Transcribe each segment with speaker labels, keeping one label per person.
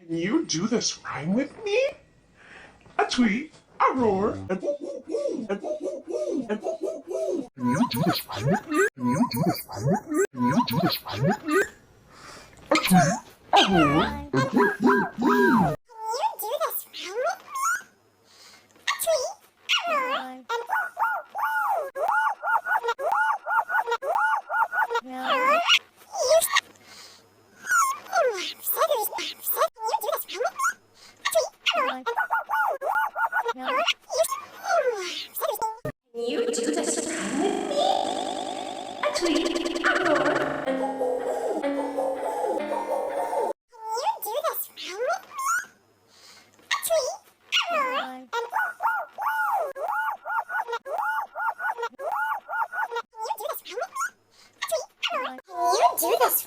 Speaker 1: Can you do this rhyme with me? A tweet, a roar, and and Can you do this rhyme with me? Can you do this rhyme with me? Can you do this rhyme with me? A tweet, a roar, and
Speaker 2: Can you do this rhyme with me? A tweet, a roar, and Can you do this rhyme with me? A tweet, a roar, and do this rhyme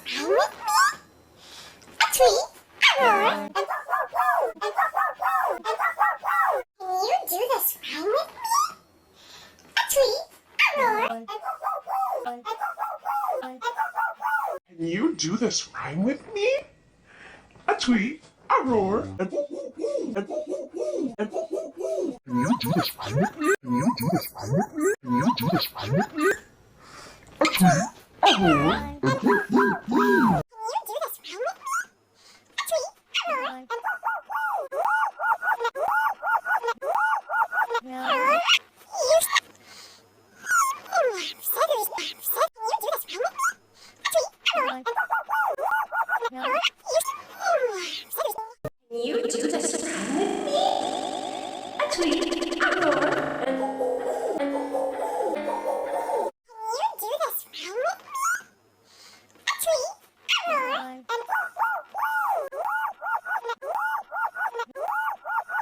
Speaker 2: with me? A tweet, a roar, and Can you do this rhyme with me? A tweet, a roar, and
Speaker 1: Can you do this rhyme with me? A tweet, a roar, and Can you do this rhyme with me? Can you do this rhyme with me? Can you do this rhyme with me? A tweet, a roar, and
Speaker 2: Can you do this rhyme with me? A tweet, a roar, and Can you do this rhyme with me? A tweet, a roar, and Can you do this rhyme with me? A tweet, a roar, and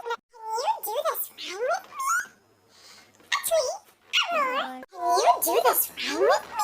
Speaker 2: Can you do this rhyme with me? A tweet, a roar, Can you do this rhyme with me?